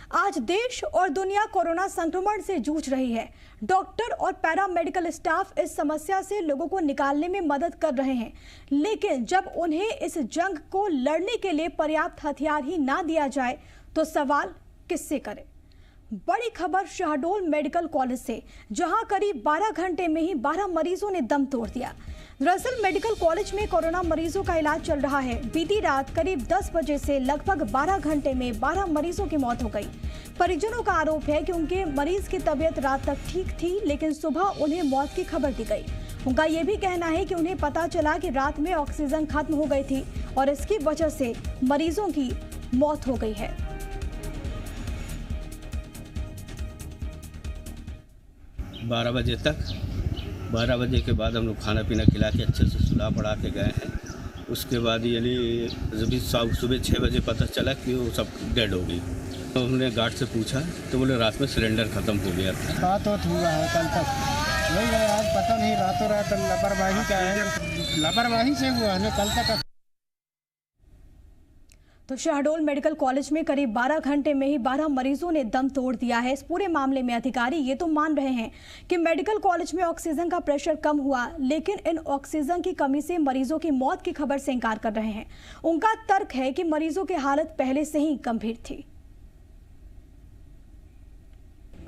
आज देश और दुनिया कोरोना संक्रमण से जूझ रही है। डॉक्टर और पैरामेडिकल स्टाफ इस समस्या से लोगों को निकालने में मदद कर रहे हैं, लेकिन जब उन्हें इस जंग को लड़ने के लिए पर्याप्त हथियार ही ना दिया जाए तो सवाल किससे करें। बड़ी खबर शहडोल मेडिकल कॉलेज से, जहां करीब 12 घंटे में ही 12 मरीजों ने दम तोड़ दिया। दरअसल मेडिकल कॉलेज में कोरोना मरीजों का इलाज चल रहा है। बीती रात करीब 10 बजे से लगभग 12 घंटे में 12 मरीजों की मौत हो गई। परिजनों का आरोप है कि उनके मरीज की तबीयत रात तक ठीक थी, लेकिन सुबह उन्हें मौत की खबर दी गई। उनका ये भी कहना है कि उन्हें पता चला कि रात में ऑक्सीजन खत्म हो गई थी और इसकी वजह से मरीजों की मौत हो गई है। बारह बजे के बाद हम लोग खाना पीना खिला के अच्छे से सुला पड़ा के गए हैं। उसके बाद यानी जब सुबह 6 बजे पता चला कि वो सब डेड हो गई। तो हमने गार्ड से पूछा तो बोले रात में सिलेंडर ख़त्म हो गया था। रात हुआ है कल तक, वही है आज पता नहीं, रातों रात लापरवाही का है, लापरवाही से हुआ है कल तक। तो शहडोल मेडिकल कॉलेज में करीब 12 घंटे में ही 12 मरीजों ने दम तोड़ दिया है। इस पूरे मामले में अधिकारी ये तो मान रहे हैं कि मेडिकल कॉलेज में ऑक्सीजन का प्रेशर कम हुआ, लेकिन इन ऑक्सीजन की कमी से मरीजों की मौत की खबर से इनकार कर रहे हैं। उनका तर्क है कि मरीजों की हालत पहले से ही गंभीर थी।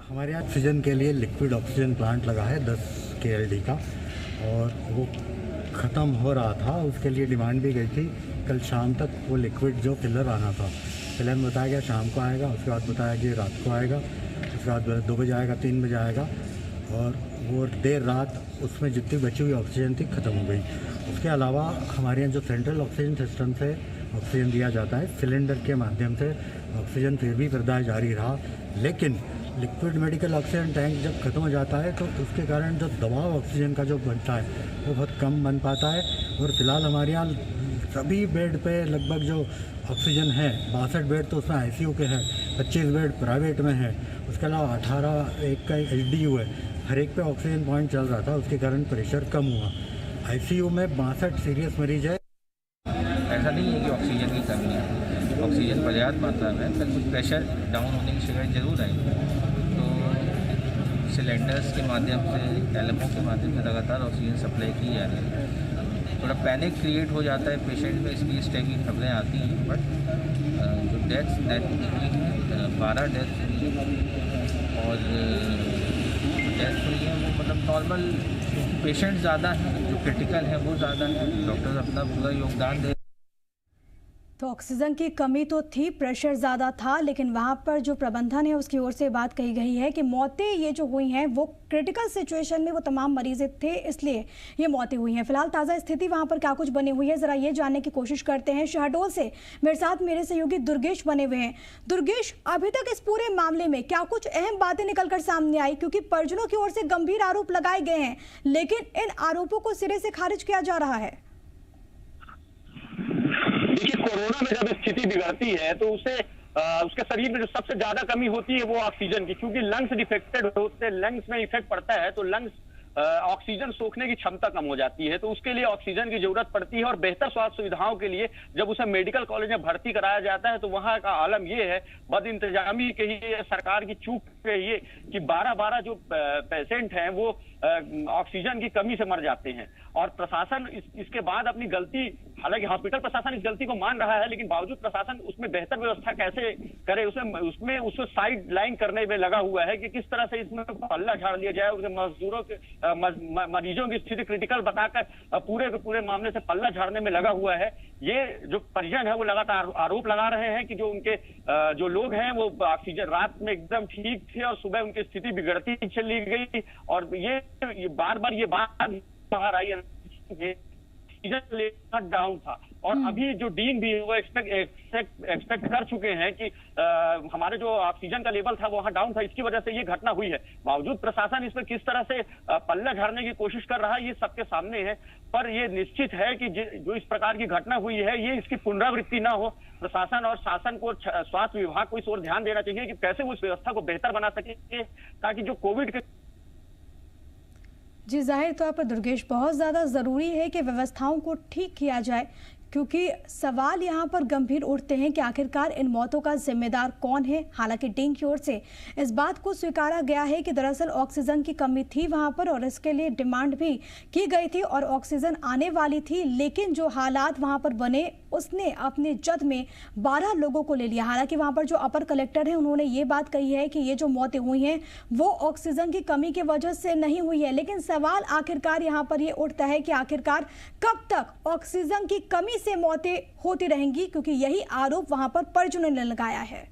हमारे यहाँ ऑक्सीजन के लिए लिक्विड ऑक्सीजन प्लांट लगा है 10 KLD का, और वो ख़त्म हो रहा था। उसके लिए डिमांड भी गई थी। कल शाम तक वो लिक्विड जो फिलर आना था, फिलर में बताया गया शाम को आएगा, उसके बाद बताया कि रात को आएगा, उसके बाद 2 बजे आएगा, 3 बजे आएगा, और वो देर रात उसमें जितनी बची हुई ऑक्सीजन थी ख़त्म हो गई। उसके अलावा हमारे यहाँ जो सेंट्रल ऑक्सीजन सिस्टम से ऑक्सीजन दिया जाता है, सिलेंडर के माध्यम से ऑक्सीजन फिर भी प्रदाय जारी रहा, लेकिन लिक्विड मेडिकल ऑक्सीजन टैंक जब खत्म हो जाता है तो उसके कारण जो दबाव ऑक्सीजन का जो बनता है वो बहुत कम बन पाता है। और फिलहाल हमारे यहाँ सभी बेड पे लगभग जो ऑक्सीजन है 62 बेड तो उसमें ICU के हैं, 25 बेड प्राइवेट में है, उसके अलावा 18 एक का HDU है। हर एक पे ऑक्सीजन पॉइंट चल रहा था, उसके कारण प्रेशर कम हुआ। ICU में 62 सीरियस मरीज है। ऐसा नहीं है कि ऑक्सीजन की कमी है, ऑक्सीजन पर्याप्त मात्रा में, पर कुछ प्रेशर डाउन होने की शिकायत जरूर आई। तो सिलेंडर्स के माध्यम से, LMO के माध्यम से लगातार ऑक्सीजन सप्लाई की जा रही है। थोड़ा पैनिक क्रिएट हो जाता है पेशेंट में, इसलिए इस टाइप की खबरें आती हैं। बट जो डेथ्स हुई हैं 12 डेथ्स हुई हैं, और डेथ्स हुई हैं वो मतलब नॉर्मल, पेशेंट ज़्यादा हैं, जो क्रिटिकल हैं वो ज़्यादा हैं। डॉक्टर्स अपना पूरा योगदान दे। तो ऑक्सीजन की कमी तो थी, प्रेशर ज़्यादा था, लेकिन वहाँ पर जो प्रबंधन है उसकी ओर से बात कही गई है कि मौतें ये जो हुई हैं वो क्रिटिकल सिचुएशन में वो तमाम मरीज थे, इसलिए ये मौतें हुई हैं। फिलहाल ताज़ा स्थिति वहाँ पर क्या कुछ बनी हुई है, ज़रा ये जानने की कोशिश करते हैं। शहडोल से मेरे साथ मेरे सहयोगी दुर्गेश बने हुए हैं। दुर्गेश, अभी तक इस पूरे मामले में क्या कुछ अहम बातें निकल कर सामने आई, क्योंकि परिजनों की ओर से गंभीर आरोप लगाए गए हैं, लेकिन इन आरोपों को सिरे से खारिज किया जा रहा है। देखिए, कोरोना में जब स्थिति बिगड़ती है तो उसके शरीर में जो सबसे ज्यादा कमी होती है वो ऑक्सीजन की, क्योंकि लंग्स डिफेक्टेड होते हैं, लंग्स में इफेक्ट पड़ता है तो लंग्स ऑक्सीजन सोखने की क्षमता कम हो जाती है, तो उसके लिए ऑक्सीजन की जरूरत पड़ती है। और बेहतर स्वास्थ्य सुविधाओं के लिए जब उसे मेडिकल कॉलेज में भर्ती कराया जाता है तो वहां का आलम ये है, बद इंतजामी कहिए, सरकार की चूक कहिए, कि 12 जो पेशेंट हैं वो ऑक्सीजन की कमी से मर जाते हैं। और प्रशासन इसके बाद अपनी गलती, हालांकि हॉस्पिटल प्रशासन इस गलती को मान रहा है, लेकिन बावजूद प्रशासन उसमें बेहतर व्यवस्था कैसे करे, उसको साइड लाइन करने में लगा हुआ है कि किस तरह से इसमें पल्ला झाड़ लिया जाए। उसके मजदूरों के मरीजों की स्थिति क्रिटिकल बताकर पूरे के पूरे मामले से पल्ला झाड़ने में लगा हुआ है। ये जो परिजन है वो लगातार आरोप लगा रहे हैं कि जो उनके जो लोग हैं वो ऑक्सीजन रात में एकदम ठीक थे और सुबह उनकी स्थिति बिगड़ती चली गई। और ये बार बार ये बात बाहर आई है डाउन था, और अभी जो डीन भी वो एक्सपेक्ट कर चुके हैं कि हमारे जो ऑक्सीजन का लेवल था वो वहां डाउन था, इसकी वजह से ये घटना हुई है। बावजूद प्रशासन इसमें किस तरह से पल्ला झाड़ने की कोशिश कर रहा है ये सबके सामने है, पर ये निश्चित है कि जो इस प्रकार की घटना हुई है ये इसकी पुनरावृत्ति ना हो। प्रशासन और शासन को, स्वास्थ्य विभाग को इस ओर ध्यान देना चाहिए कि कैसे वो इस व्यवस्था को बेहतर बना सके, ताकि जो कोविड के जी, जाहिर तौर पर दुर्गेश बहुत ज़्यादा ज़रूरी है कि व्यवस्थाओं को ठीक किया जाए, क्योंकि सवाल यहाँ पर गंभीर उठते हैं कि आखिरकार इन मौतों का जिम्मेदार कौन है। हालांकि डीन की ओर से इस बात को स्वीकारा गया है कि दरअसल ऑक्सीजन की कमी थी वहां पर और इसके लिए डिमांड भी की गई थी और ऑक्सीजन आने वाली थी, लेकिन जो हालात वहां पर बने उसने अपने जद में 12 लोगों को ले लिया। हालांकि वहां पर जो अपर कलेक्टर है उन्होंने ये बात कही है कि ये जो मौतें हुई हैं वो ऑक्सीजन की कमी की वजह से नहीं हुई है। लेकिन सवाल आखिरकार यहाँ पर ये उठता है कि आखिरकार कब तक ऑक्सीजन की कमी से मौतें होती रहेंगी, क्योंकि यही आरोप वहां पर परिजनों ने लगाया है।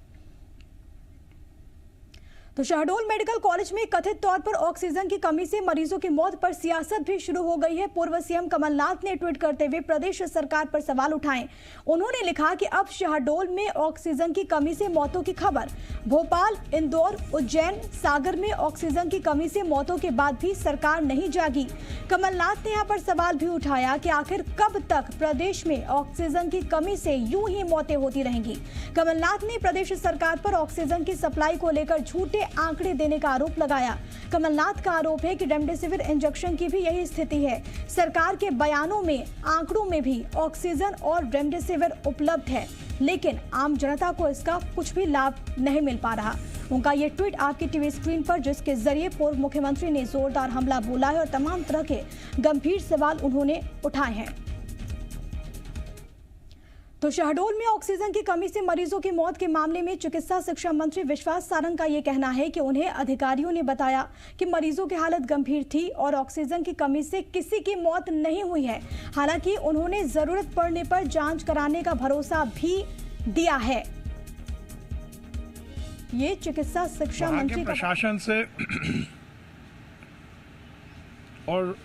तो शहडोल मेडिकल कॉलेज में कथित तौर पर ऑक्सीजन की कमी से मरीजों की मौत पर सियासत भी शुरू हो गई है। पूर्व सीएम कमलनाथ ने ट्वीट करते हुए प्रदेश सरकार पर सवाल उठाए। उन्होंने लिखा कि अब शहडोल में ऑक्सीजन की कमी से मौतों की खबर। भोपाल, इंदौर, उज्जैन, सागर में ऑक्सीजन की कमी से मौतों के बाद भी सरकार नहीं जागी। कमलनाथ ने यहाँ पर सवाल भी उठाया कि आखिर कब तक प्रदेश में ऑक्सीजन की कमी से यूं ही मौतें होती रहेंगी। कमलनाथ ने प्रदेश सरकार पर ऑक्सीजन की सप्लाई को लेकर झूठे आंकड़े देने का आरोप लगाया। कमलनाथ का आरोप है कि रेमडेसिविर इंजेक्शन की भी यही स्थिति है। सरकार के बयानों में, आंकड़ों में भी ऑक्सीजन और रेमडेसिविर उपलब्ध है, लेकिन आम जनता को इसका कुछ भी लाभ नहीं मिल पा रहा। उनका ये ट्वीट आपकी टीवी स्क्रीन पर, जिसके जरिए पूर्व मुख्यमंत्री ने जोरदार हमला बोला है और तमाम तरह के गंभीर सवाल उन्होंने उठाए हैं। तो शहडोल में ऑक्सीजन की कमी से मरीजों की मौत के मामले में चिकित्सा शिक्षा मंत्री विश्वास सारंग का यह कहना है कि उन्हें अधिकारियों ने बताया कि मरीजों की हालत गंभीर थी और ऑक्सीजन की कमी से किसी की मौत नहीं हुई है। हालांकि उन्होंने जरूरत पड़ने पर जांच कराने का भरोसा भी दिया है। ये चिकित्सा शिक्षा मंत्री का प्रशासन से और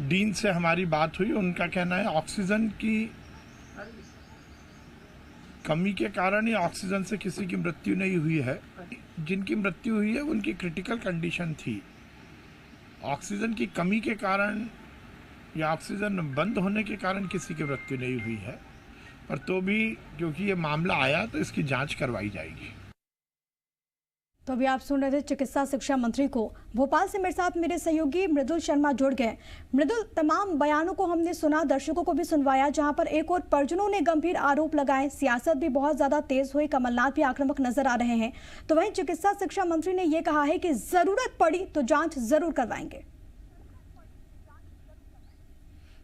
डीन से हमारी बात हुई। उनका कहना है ऑक्सीजन की कमी के कारण ही ऑक्सीजन से किसी की मृत्यु नहीं हुई है। जिनकी मृत्यु हुई है उनकी क्रिटिकल कंडीशन थी। ऑक्सीजन की कमी के कारण या ऑक्सीजन बंद होने के कारण किसी की मृत्यु नहीं हुई है, पर तो भी क्योंकि ये मामला आया तो इसकी जांच करवाई जाएगी। तो अभी आप सुन रहे थे चिकित्सा शिक्षा मंत्री को। भोपाल से मेरे साथ मेरे सहयोगी मृदुल शर्मा जुड़ गए। मृदुल, तमाम बयानों को हमने सुना, दर्शकों को भी सुनवाया, जहां पर एक और परिजनों ने गंभीर आरोप लगाए। सियासत भी बहुत ज्यादा तेज हुई, कमलनाथ भी आक्रामक नजर आ रहे हैं। तो वहीं चिकित्सा शिक्षा मंत्री ने यह कहा है कि जरूरत पड़ी तो जांच जरूर करवाएंगे।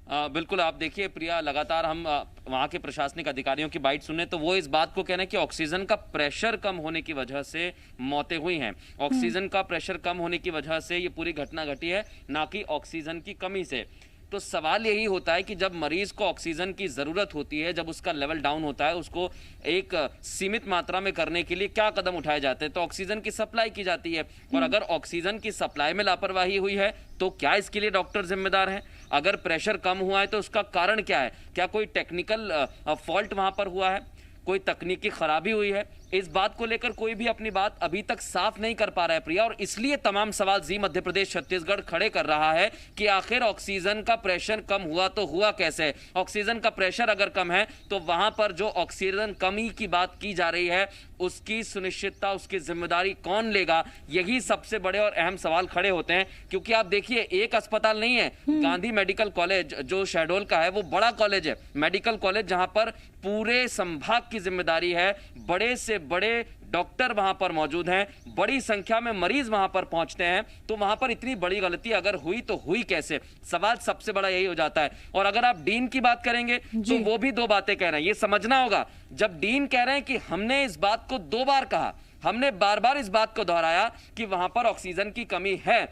बिल्कुल, आप देखिए प्रिया, लगातार हम वहाँ के प्रशासनिक अधिकारियों की बाइट सुने तो वो इस बात को कह रहे हैं कि ऑक्सीजन का प्रेशर कम होने की वजह से मौतें हुई हैं। ऑक्सीजन का प्रेशर कम होने की वजह से ये पूरी घटना घटी है, ना कि ऑक्सीजन की कमी से। तो सवाल यही होता है कि जब मरीज को ऑक्सीजन की ज़रूरत होती है, जब उसका लेवल डाउन होता है, उसको एक सीमित मात्रा में करने के लिए क्या कदम उठाए जाते हैं? तो ऑक्सीजन की सप्लाई की जाती है। और अगर ऑक्सीजन की सप्लाई में लापरवाही हुई है तो क्या इसके लिए डॉक्टर जिम्मेदार हैं? अगर प्रेशर कम हुआ है तो उसका कारण क्या है? क्या कोई टेक्निकल फॉल्ट वहां पर हुआ है? कोई तकनीकी खराबी हुई है? इस बात को लेकर कोई भी अपनी बात अभी तक साफ नहीं कर पा रहा है प्रिया, और इसलिए तमाम सवाल जी मध्य प्रदेश छत्तीसगढ़ खड़े कर रहा है कि आखिर ऑक्सीजन का प्रेशर कम हुआ तो हुआ कैसे? ऑक्सीजन का प्रेशर अगर कम है तो वहां पर जो ऑक्सीजन कमी की बात की जा रही है उसकी सुनिश्चितता, उसकी जिम्मेदारी कौन लेगा? यही सबसे बड़े और अहम सवाल खड़े होते हैं। क्योंकि आप देखिए, एक अस्पताल नहीं है, गांधी मेडिकल कॉलेज जो शहडोल का है वो बड़ा कॉलेज है, मेडिकल कॉलेज, जहां पर पूरे संभाग की जिम्मेदारी है। बड़े से बड़े डॉक्टर वहां पर मौजूद हैं, बड़ी संख्या में मरीज वहां पर पहुंचते हैं, तो वहां पर इतनी बड़ी गलती अगर हुई तो हुई कैसे? सवाल सबसे बड़ा यही हो जाता है। और अगर आप डीन की बात करेंगे तो वो भी दो बातें कह रहे हैं। ये समझना होगा, जब डीन कह रहे हैं कि हमने इस बात को 2 बार कहा, हमने बार-बार इस बात को दोहराया कि वहां पर ऑक्सीजन की कमी है,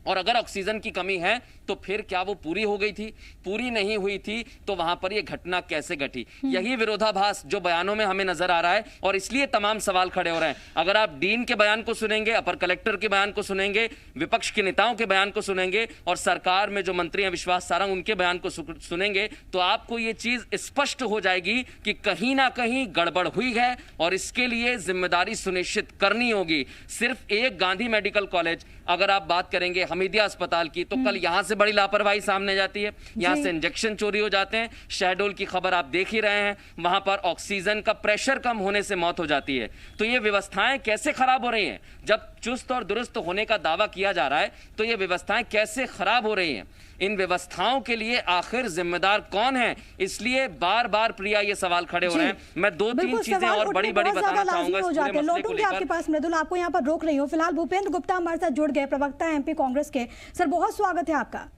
और अगर ऑक्सीजन की कमी है तो फिर क्या वो पूरी हो गई थी? पूरी नहीं हुई थी तो वहां पर ये घटना कैसे घटी? यही विरोधाभास जो बयानों में हमें नजर आ रहा है, और इसलिए तमाम सवाल खड़े हो रहे हैं। अगर आप डीन के बयान को सुनेंगे, अपर कलेक्टर के बयान को सुनेंगे, विपक्ष के नेताओं के बयान को सुनेंगे, और सरकार में जो मंत्री हैं विश्वास सारंग, उनके बयान को सुनेंगे, तो आपको ये चीज स्पष्ट हो जाएगी कि कहीं ना कहीं गड़बड़ हुई है और इसके लिए जिम्मेदारी सुनिश्चित करनी होगी। सिर्फ एक गांधी मेडिकल कॉलेज, अगर आप बात करेंगे हमीदिया अस्पताल की, तो कल यहां से बड़ी लापरवाही सामने जाती है, यहां से इंजेक्शन चोरी हो जाते हैं। शहडोल की खबर आप देख ही रहे हैं, वहां पर ऑक्सीजन का प्रेशर कम होने से मौत हो जाती है। तो ये व्यवस्थाएं कैसे खराब हो रही हैं? जब चुस्त और दुरुस्त होने का दावा किया जा रहा है तो ये व्यवस्थाएं कैसे खराब हो रही हैं? इन व्यवस्थाओं के लिए आखिर जिम्मेदार कौन है? इसलिए बार बार प्रिया ये सवाल खड़े हो रहे हैं। मैं 2-3 चीजें और बड़ी बड़ी बताना चाहूंगा इस पूरे मसले को लेकर। आपके पास मृदुल, आपको यहाँ पर रोक रही हूँ। फिलहाल भूपेंद्र गुप्ता हमारे साथ जुड़ गए, प्रवक्ता एमपी कांग्रेस के। सर, बहुत स्वागत है आपका।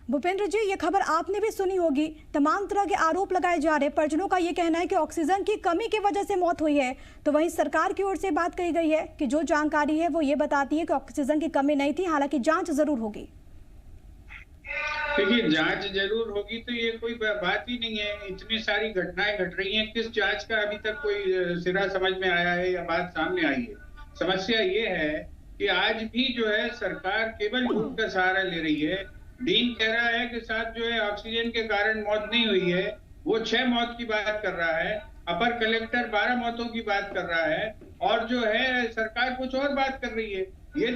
भूपेंद्र जी, ये खबर आपने भी सुनी होगी, तमाम तरह के आरोप लगाए जा रहे हैं। परिजनों का ये कहना है कि ऑक्सीजन की कमी की वजह से मौत हुई है, तो वहीं सरकार की ओर से बात कही गई है कि जो जानकारी है वो ये बताती है कि ऑक्सीजन की कमी नहीं थी, हालांकि जांच जरूर होगी। देखिए, जांच जरूर होगी तो ये कोई बात ही नहीं है। इतनी सारी घटनाएं घट रही हैं, किस जांच का अभी तक कोई सिरा समझ में आया है या बात सामने आई है? समस्या ये है कि आज भी जो है सरकार केवल झूठ का सहारा ले रही है। डीन कह रहा है कि साथ जो है ऑक्सीजन के कारण मौत नहीं हुई है, वो 6 मौत की बात कर रहा है। अपर कलेक्टर 12 मौतों की बात कर रहा है, और जो है सरकार कुछ और बात कर रही है। ये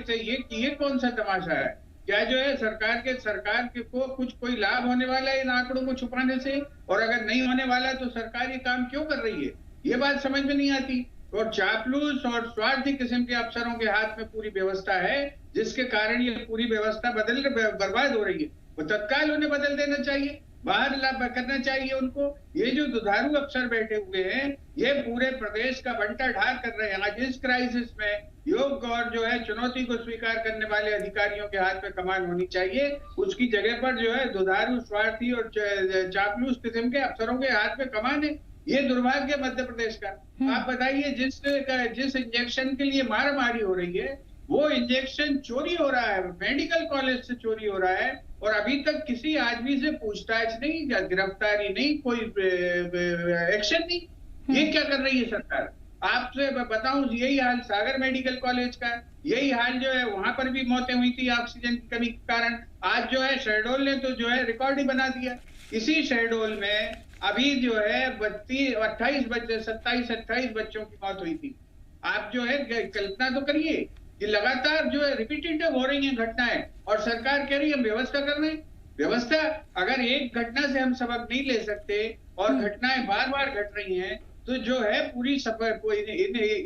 कौन सा तमाशा है? क्या जो है सरकार के को कुछ कोई लाभ होने वाला है इन आंकड़ों को छुपाने से? और अगर नहीं होने वाला तो सरकार ये काम क्यों कर रही है? ये बात समझ में नहीं आती। और चापलूस और स्वार्थी किस्म के अफसरों के हाथ में पूरी व्यवस्था है, जिसके कारण ये पूरी व्यवस्था बर्बाद हो रही है। वो तत्काल उन्हें बदल देना चाहिए, बाहर करना चाहिए उनको। ये जो दुधारू अफसर बैठे हुए हैं, ये पूरे प्रदेश का बंटा ढार कर रहे हैं। आज इस क्राइसिस में योग्य और जो है चुनौती को स्वीकार करने वाले अधिकारियों के हाथ में कमान होनी चाहिए। उसकी जगह पर जो है दुधारू, स्वार्थी और चापलूस किस्म के अफसरों के हाथ में कमान है। ये दुर्भाग्य मध्य प्रदेश का। आप बताइए, जिस इंजेक्शन के लिए मारामारी हो रही है, वो इंजेक्शन चोरी हो रहा है, मेडिकल कॉलेज से चोरी हो रहा है, और अभी तक किसी आदमी से पूछताछ नहीं, गिरफ्तारी नहीं, कोई एक्शन नहीं। ये क्या कर रही है सरकार? आपसे बताऊं, यही हाल सागर मेडिकल कॉलेज का, यही हाल जो है वहां पर भी मौतें हुई थी ऑक्सीजन की कमी के कारण। आज जो है शहडोल ने तो जो है रिकॉर्ड ही बना दिया। इसी शहडोल में अभी जो है 27-28 बच्चों की मौत हुई थी। आप जो है कल्पना तो करिए कि लगातार जो है रिपीटेटिव हो रही हैं घटनाएं, और सरकार कह रही है हम व्यवस्था कर रहे हैं। व्यवस्था, अगर एक घटना से हम सबक नहीं ले सकते और घटनाएं बार बार घट रही हैं, तो जो है पूरी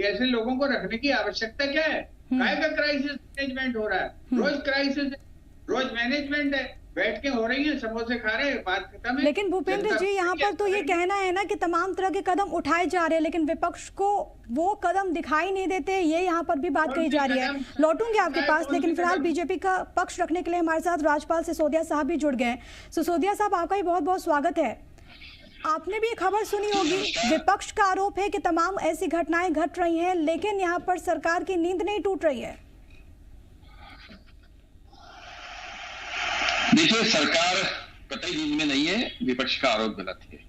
ऐसे लोगों को रखने की आवश्यकता क्या है? काय का क्राइसिस मैनेजमेंट हो रहा है? रोज क्राइसिस, रोज मैनेजमेंट है, बैठ के हो रही है, समोसे खा रहे हैं, बात खत्म है। लेकिन भूपेंद्र जी, यहाँ पर तो ये कहना है ना कि तमाम तरह के कदम उठाए जा रहे हैं, लेकिन विपक्ष को वो कदम दिखाई नहीं देते, ये यहाँ पर भी बात कही जा रही है। लौटूंगे आपके पास, लेकिन फिलहाल बीजेपी का पक्ष रखने के लिए हमारे साथ राज्यपाल सिसोदिया साहब भी जुड़ गए। सिसोदिया साहब, आपका भी बहुत बहुत स्वागत है। आपने भी खबर सुनी होगी, विपक्ष का आरोप है कि तमाम ऐसी घटनाएं घट रही हैं, लेकिन यहाँ पर सरकार की नींद नहीं टूट रही है। देखिए, सरकार कतई नींद में नहीं है, विपक्ष का आरोप गलत है।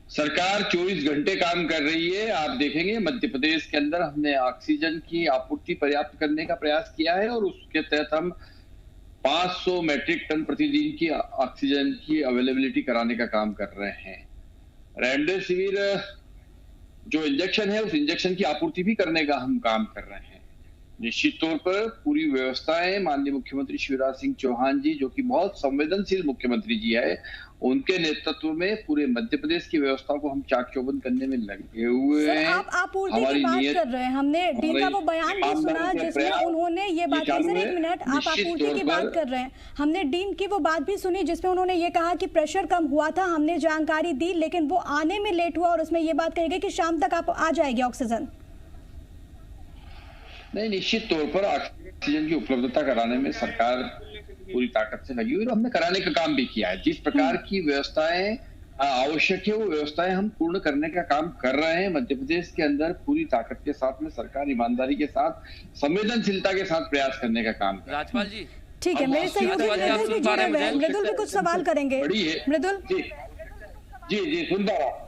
सरकार 24 घंटे काम कर रही है। आप देखेंगे मध्य प्रदेश के अंदर हमने ऑक्सीजन की आपूर्ति पर्याप्त करने का प्रयास किया है, और उसके तहत हम 500 मैट्रिक टन प्रतिदिन की ऑक्सीजन की अवेलेबिलिटी कराने का काम कर रहे हैं। रेमडेसिविर जो इंजेक्शन है, उस इंजेक्शन की आपूर्ति भी करने का हम काम कर रहे हैं। निश्चित तौर पर पूरी व्यवस्थाएं माननीय मुख्यमंत्री शिवराज सिंह चौहान जी, जो कि बहुत संवेदनशील मुख्यमंत्री जी है, उनके नेतृत्व में पूरे मध्य प्रदेश की व्यवस्था को हम चाक चौबंद करने में लगे हुए हैं। आप आपूर्ति की बात कर रहे हैं, हमने डीन का वो बयान भी सुना जिसमें उन्होंने ये बात कही। सर, 1 मिनट, आप आपूर्ति की बात कर रहे हैं, हमने डीन की वो बात भी सुनी जिसमें उन्होंने ये कहा कि प्रेशर कम हुआ था, हमने जानकारी दी, लेकिन वो आने में लेट हुआ, और उसमें ये बात कही गई कि शाम तक आप आ जाएगी ऑक्सीजन। नहीं, निश्चित तौर पर ऑक्सीजन की उपलब्धता कराने में सरकार पूरी ताकत से लगी हुई, और हमने कराने का काम भी किया है। जिस प्रकार की व्यवस्थाएं आवश्यक है, वो व्यवस्थाएं हम पूर्ण करने का काम कर रहे हैं। मध्य प्रदेश के अंदर पूरी ताकत के साथ में सरकार ईमानदारी के साथ, संवेदनशीलता के साथ प्रयास करने का काम कर। राजपाल जी, ठीक है, मेरे सहयोगी मृदुल भी कुछ सवाल करेंगे। मृदुल जी सुन पा रहा।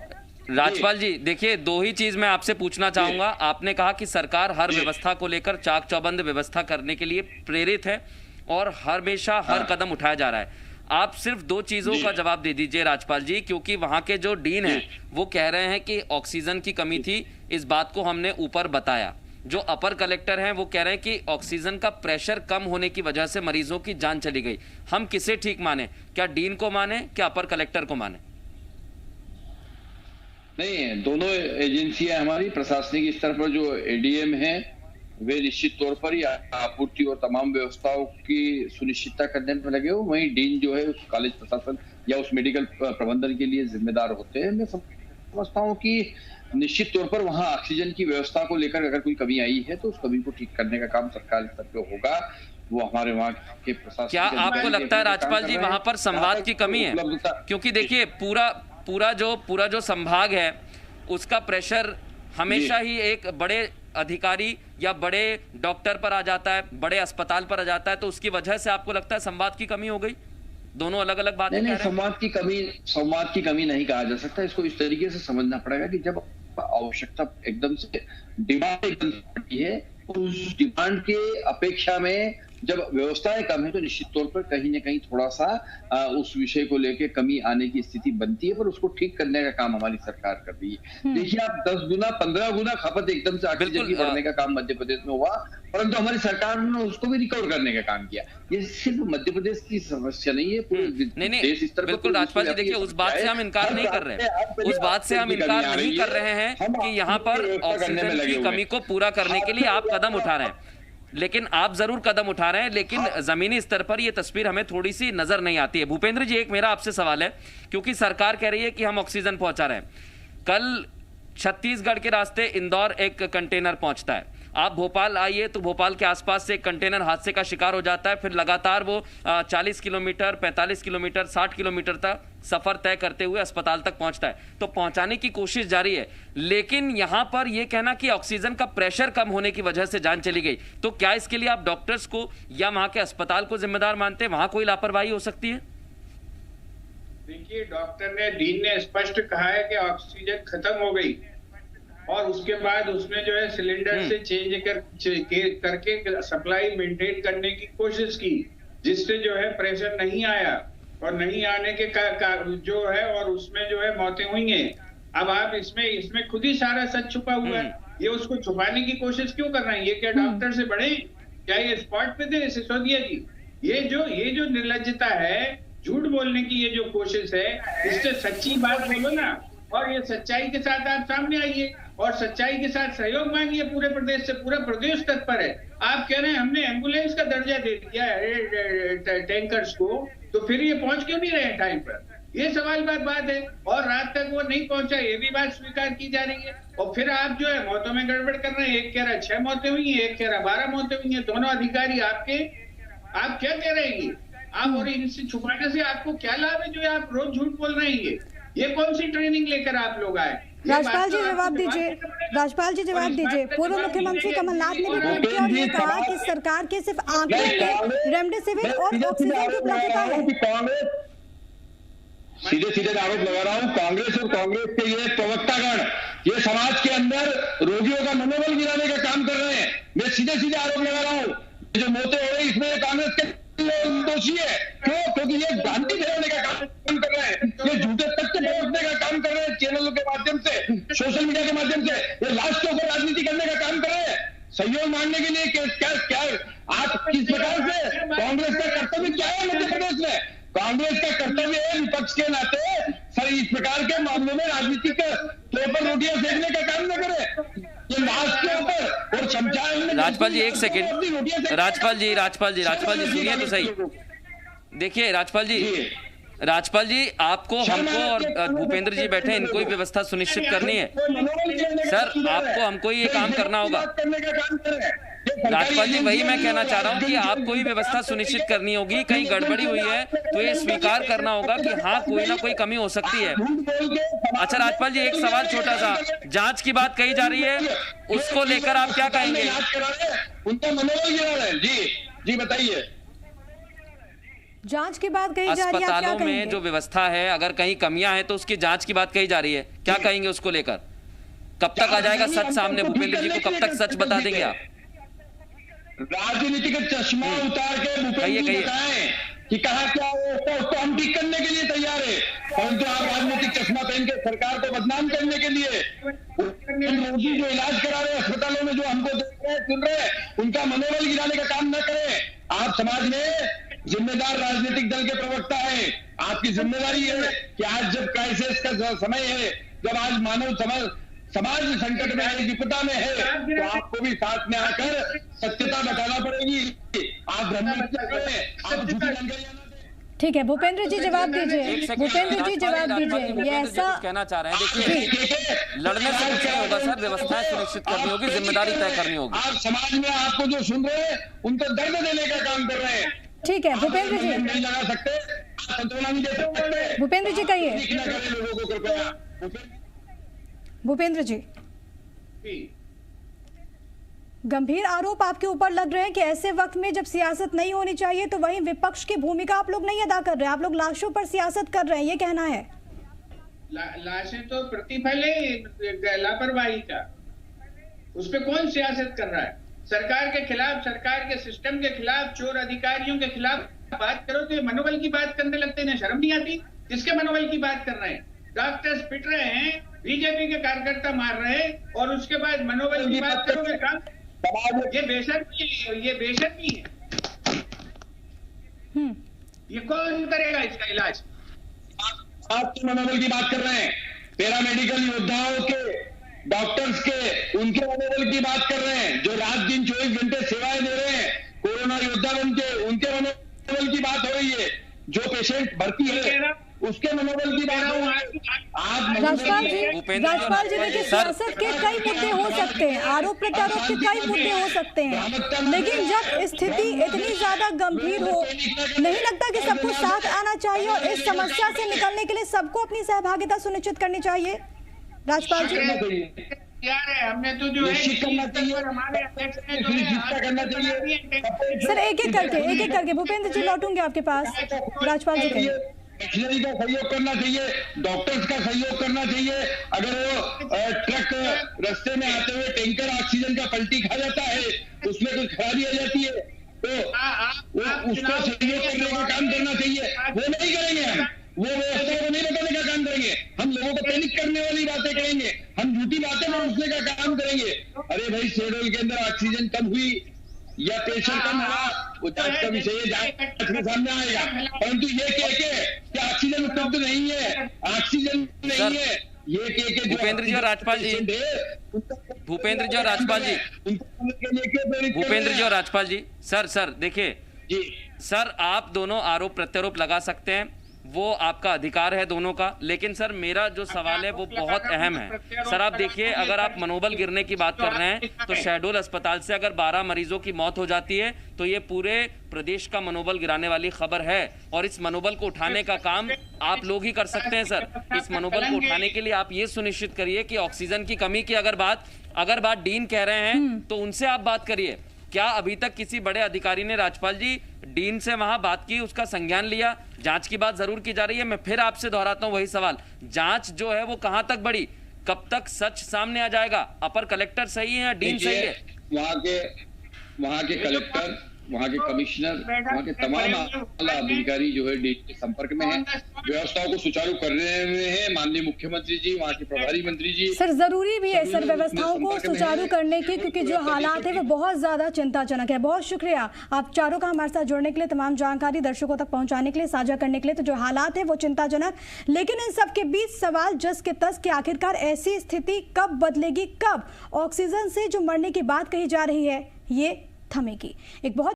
राजपाल जी, देखिए, 2 ही चीज मैं आपसे पूछना चाहूंगा। आपने कहा कि सरकार हर व्यवस्था को लेकर चाक चौबंद व्यवस्था करने के लिए प्रेरित है और हमेशा हर कदम उठाया जा रहा है। आप सिर्फ 2 चीजों का जवाब दे दीजिए राजपाल जी, क्योंकि वहां के जो डीन हैं वो कह रहे हैं कि ऑक्सीजन की कमी थी, इस बात को हमने ऊपर बताया। जो अपर कलेक्टर हैं वो कह रहे हैं कि ऑक्सीजन का प्रेशर कम होने की वजह से मरीजों की जान चली गई। हम किसे ठीक माने? क्या डीन को माने, क्या अपर कलेक्टर को माने? नहीं, दोनों एजेंसियां हमारी प्रशासनिक स्तर पर जो एडीएम है वे निश्चित तौर पर ही आपूर्ति और तमाम व्यवस्थाओं की सुनिश्चितता करने में लगे हो। वहीं डीन जो है उस कॉलेज प्रशासन या उस मेडिकल प्रबंधन के लिए जिम्मेदार होते हैं। मैं समझता हूँ कि निश्चित तौर पर वहाँ ऑक्सीजन की व्यवस्था को लेकर अगर कोई कमी आई है तो उस कमी को ठीक करने का काम सरकार स्तर पे होगा। वो हमारे वहाँ के प्रशासन। क्या आपको लगता है राजपाल जी वहाँ पर संवाद की कमी है? क्योंकि देखिए पूरा जो संभाग है उसका प्रेशर हमेशा ही एक बड़े अधिकारी या बड़े डॉक्टर पर आ जाता है, बड़े अस्पताल पर आ जाता है, तो उसकी वजह से आपको लगता है संवाद की कमी हो गई? दोनों अलग अलग बातें नहीं, संवाद की कमी नहीं कहा जा सकता। इसको इस तरीके से समझना पड़ेगा कि जब आवश्यकता एकदम से डिमांड एकदम बढ़ती है, उस डिमांड के अपेक्षा में जब व्यवस्थाएं कम है तो निश्चित तौर पर कहीं ना कहीं थोड़ा सा उस विषय को लेकर कमी आने की स्थिति बनती है, पर उसको ठीक करने का काम हमारी सरकार कर रही है। देखिए आप 10 गुना 15 गुना खपत एकदम से ऑक्सीजन की बढ़ने का काम मध्य प्रदेश में हुआ, परंतु हमारी सरकार ने उसको भी रिकवर करने का काम किया। ये सिर्फ मध्य प्रदेश की समस्या नहीं है, पूरे देश स्तर पर। बिल्कुल राजपाल जी, देखिए उस बात से हम इनकार नहीं कर रहे हैं, उस बात से हम इनकार नहीं कर रहे हैं कि यहाँ पर ऑक्सीजन की कमी को पूरा करने के लिए आप कदम उठा रहे हैं, लेकिन आप जरूर कदम उठा रहे हैं, लेकिन जमीनी स्तर पर यह तस्वीर हमें थोड़ी सी नजर नहीं आती है। भूपेंद्र जी, एक मेरा आपसे सवाल है, क्योंकि सरकार कह रही है कि हम ऑक्सीजन पहुंचा रहे हैं। कल छत्तीसगढ़ के रास्ते इंदौर एक कंटेनर पहुंचता है, आप भोपाल आइए तो भोपाल के आसपास से एक कंटेनर हादसे का शिकार हो जाता है, फिर लगातार वो 40 किलोमीटर 45 किलोमीटर 60 किलोमीटर तक सफर तय करते हुए अस्पताल तक पहुंचता है। तो पहुंचाने की कोशिश जारी है, लेकिन यहां पर यह कहना कि ऑक्सीजन का प्रेशर कम होने की वजह से जान चली गई, तो क्या इसके लिए आप डॉक्टर्स को या वहां के अस्पताल को जिम्मेदार मानते हैं? वहां कोई लापरवाही हो सकती है? देखिए, डीन ने स्पष्ट कहा है कि ऑक्सीजन खत्म हो गई और उसके बाद उसने जो है सिलेंडर से चेंज करके सप्लाई मेंटेन करने की कोशिश की, जिससे जो है प्रेशर नहीं आया और नहीं आने के जो है और उसमें जो है मौतें हुई हैं। अब आप इसमें खुद ही सारा सच छुपा हुआ है, ये उसको छुपाने की कोशिश क्यों कर रहे हैं? ये क्या डॉक्टर से बड़े? क्या ये स्पॉट पे थे सिसोदिया जी? ये जो निर्लज्जता है, झूठ बोलने की ये जो कोशिश है, इससे सच्ची बात बोलो ना, और ये सच्चाई के साथ आप सामने आइए और सच्चाई के साथ सहयोग मांगिए पूरे प्रदेश से। पूरा प्रदेश तत्पर है। आप कह रहे हैं हमने एम्बुलेंस का दर्जा दे दिया है टैंकर्स को, तो फिर ये पहुंच क्यों नहीं रहे टाइम पर? ये सवाल बात है। और रात तक वो नहीं पहुंचा, ये भी बात स्वीकार की जा रही है। और फिर आप जो है मौतों में गड़बड़ कर रहे हैं। एक कह रहा है 6 मौतें हुई हैं, एक कह रहा 12 मौतें हुई हैं। दोनों अधिकारी आपके, आप क्या कह रहे हैं? आप और इनसे छुपाने से आपको क्या लाभ है जो आप रोज झूठ बोल रहे हैं? ये कौन सी ट्रेनिंग लेकर आप लोग आए? राजपाल जी जवाब दीजिए। राजपाल जी जवाब दीजिए। पूर्व मुख्यमंत्री कमलनाथ ने भी ट्वीट किया और ये कहा कि सरकार के सिर्फ आंकड़ों में रेमडेसिविर और ऑक्सीजन की उपलब्धता है। सीधे आरोप लगा रहा हूँ, कांग्रेस और कांग्रेस के ये प्रवक्तागण ये समाज के अंदर रोगियों का मनोबल गिराने का काम कर रहे हैं। मैं सीधे आरोप लगा रहा हूँ, जो मौतें हो रही इसमें कांग्रेस के दोषी है। क्यों? क्योंकि ये भ्रांति फैलाने का काम कर रहे हैं, ये झूठे तथ्य पहुंचने का काम कर रहे हैं, चैनलों के माध्यम से, सोशल मीडिया के माध्यम से ये लाश के ऊपर राजनीति करने का काम कर रहे हैं। सहयोग मांगने के लिए क्या आप किस प्रकार से, कांग्रेस का कर्तव्य क्या है मध्य प्रदेश में? कांग्रेस का कर्तव्य है विपक्ष के नाते सर इस प्रकार के मामलों में राजनीति के तौर पर रोटियां सेकने का काम न करे। ये लाश के ऊपर और शमशान। राजपाल जी एक सेकंड, राजपाल जी सुनिए तो सही। देखिए राजपाल जी आपको, हमको और भूपेंद्र जी बैठे हैं, इनको ही व्यवस्था सुनिश्चित करनी है। सर आपको हमको ये काम करना होगा। राजपाल जी वही मैं कहना चाह रहा हूँ कि आपको ही व्यवस्था सुनिश्चित करनी होगी। कहीं गड़बड़ी हुई है तो ये स्वीकार करना होगा कि हाँ कोई ना कोई कमी हो सकती है। अच्छा राजपाल जी एक सवाल छोटा सा, जांच की बात कही जा रही है, उसको लेकर आप क्या कहेंगे? उनका मनोबल गिरा रहा है। जी बताइए। जांच की बात कही जा रही है, अस्पतालों में जो व्यवस्था है अगर कहीं कमियां हैं तो उसकी जांच की बात कही जा रही है, क्या कहेंगे उसको लेकर? कब तक आ जाएगा सच सामने? भूपेंद्र जी को कब तक सच बता देंगे आप? राजनीति का चश्मा उतार के भूपेंद्र जी बताएं कि कहा क्या हो, उसको हम ठीक करने के लिए तैयार है। परंतु आप राजनीतिक चश्मा पहन के सरकार को बदनाम करने के लिए रोगी जो इलाज करा रहे हैं अस्पतालों में, जो हमको देख रहे हैं सुन रहे हैं, उनका मनोबल गिराने का काम न करें। आप समाज में जिम्मेदार राजनीतिक दल के प्रवक्ता है, आपकी जिम्मेदारी है कि आज जब क्राइसिस का समय है, जब आज मानव समाज संकट में है, विपदा में है, तो आपको भी साथ में आकर सत्यता बताना पड़ेगी। आप भ्रमित न करें, आप झूठी जानकारी। ठीक है भूपेंद्र जी जवाब दीजिए। भूपेंद्र जी जवाब दीजिए। ये ऐसा कहना चाह रहे हैं, देखिए लड़ने से कुछ नहीं होगा सर, व्यवस्थाएं सुनिश्चित करनी होगी, जिम्मेदारी तय करनी होगी। आप समाज में आपको जो सुन रहे हैं उनको दर्द देने का काम कर रहे हैं। ठीक है भूपेंद्र जी नहीं लगा सकते, संतुलन नहीं दे सकते। भूपेंद्र जी कहिए। लोगों को कृपया। भूपेंद्र जी गंभीर आरोप आपके ऊपर लग रहे हैं कि ऐसे वक्त में जब सियासत नहीं होनी चाहिए तो वहीं विपक्ष की भूमिका आप लोग नहीं अदा कर रहे हैं, आप लोग लाशों पर सियासत कर रहे हैं, ये कहना है। लाशें तो प्रतिफल है लापरवाही का, उस पर कौन सियासत कर रहा है? सरकार के खिलाफ, सरकार के सिस्टम के खिलाफ, चोर अधिकारियों के खिलाफ बात करो तो मनोबल की बात करने लगते हैं। शर्म नहीं आती? किसके मनोबल की बात कर रहे हैं? डॉक्टर्स पिट रहे हैं, बीजेपी के कार्यकर्ता मार रहे हैं और उसके बाद मनोबल की बात करोगे? काम ये बेशर्मी है, ये बेशर्मी है। ये कौन करेगा इसका इलाज? आप तो मनोबल की बात कर रहे हैं, पैरामेडिकल योद्धाओं के, डॉक्टर्स के, उनके मनोबल की बात कर रहे हैं, जो रात दिन 24 घंटे सेवाएं दे रहे हैं, कोरोना योद्धा बनके, उनके मनोबल की बात हो रही है। जो पेशेंट भर्ती है उसके मनोबल की बात हो रही है। राजपाल जी देखिए सियासत के कई मुद्दे हो सकते हैं, आरोप प्रत्यारोप के कई मुद्दे हो सकते हैं, लेकिन जब स्थिति इतनी ज्यादा गंभीर हो, नहीं लगता कि सबको साथ आना चाहिए और इस समस्या से निकलने के लिए सबको अपनी सहभागिता सुनिश्चित करनी चाहिए? राजपाल जी यार है, हमने तो जो है करना चाहिए, हमारे अध्यक्ष ने जो है करना चाहिए। सर एक एक करके भूपेंद्र जी लौटूंगे आपके पास। राजपाल जी कहिए। मशीनरी का सहयोग करना चाहिए, डॉक्टर्स का सहयोग करना चाहिए। अगर वो ट्रक रास्ते में आते हुए टैंकर ऑक्सीजन का पलटी खा जाता है, उसमें कुछ खराबी आ जाती है, तो उसका सहयोग करने का काम करना चाहिए। वो नहीं करेंगे, हम वो व्यवस्था को नहीं बताने का काम करेंगे, हम लोगों को पैनिक करने वाली बातें करेंगे, हम झूठी बातें पहुंचने का काम करेंगे। अरे भाई शेड्यूल के अंदर ऑक्सीजन कम हुई या प्रेशर कम हुआ, वो जांच का विषय है, जांच के सामने आएगा। परंतु ये कह के कि ऑक्सीजन उपलब्ध नहीं है, ऑक्सीजन नहीं है, ये कह के भूपेंद्र जी और राजपाल जी, भूपेंद्र जी और राजपाल जी, भूपेंद्र जी और राजपाल जी, सर देखिए सर, आप दोनों आरोप प्रत्यारोप लगा सकते हैं, वो आपका अधिकार है दोनों का, लेकिन सर मेरा जो सवाल है वो बहुत अहम है। सर आप देखिए, अगर आप मनोबल गिरने की बात कर रहे हैं तो शहडोल अस्पताल से अगर 12 मरीजों की मौत हो जाती है तो ये पूरे प्रदेश का मनोबल गिराने वाली खबर है, और इस मनोबल को उठाने का काम आप लोग ही कर सकते हैं। सर इस मनोबल को उठाने के लिए आप ये सुनिश्चित करिए कि ऑक्सीजन की कमी की अगर बात डीन कह रहे हैं तो उनसे आप बात करिए। क्या अभी तक किसी बड़े अधिकारी ने, राजपाल जी, डीन से वहां बात की, उसका संज्ञान लिया? जांच की बात जरूर की जा रही है, मैं फिर आपसे दोहराता हूं वही सवाल, जांच जो है वो कहां तक बढ़ी, कब तक सच सामने आ जाएगा? अपर कलेक्टर सही है या डीन सही है? वहां के कलेक्टर, वहाँ के कमिश्नर, वहाँ के तमाम आला अधिकारी जो है डीन के संपर्क में हैं, व्यवस्थाओं को सुचारू करने में है। माननीय मुख्यमंत्री जी, वहाँ के प्रभारी मंत्री जी। सर जरूरी भी है सर व्यवस्थाओं को सुचारू करने की, क्योंकि जो हालात है वो बहुत ज्यादा चिंताजनक है। बहुत शुक्रिया आप चारों का हमारे साथ जुड़ने के लिए, तमाम जानकारी दर्शकों तक पहुंचाने के लिए, साझा करने के लिए। तो जो हालात है वो चिंताजनक, लेकिन इन सब के बीच सवाल जस के तस कि आखिरकार ऐसी स्थिति कब बदलेगी, कब ऑक्सीजन से जो मरने की बात कही जा रही है ये थमेगी। एक बहुत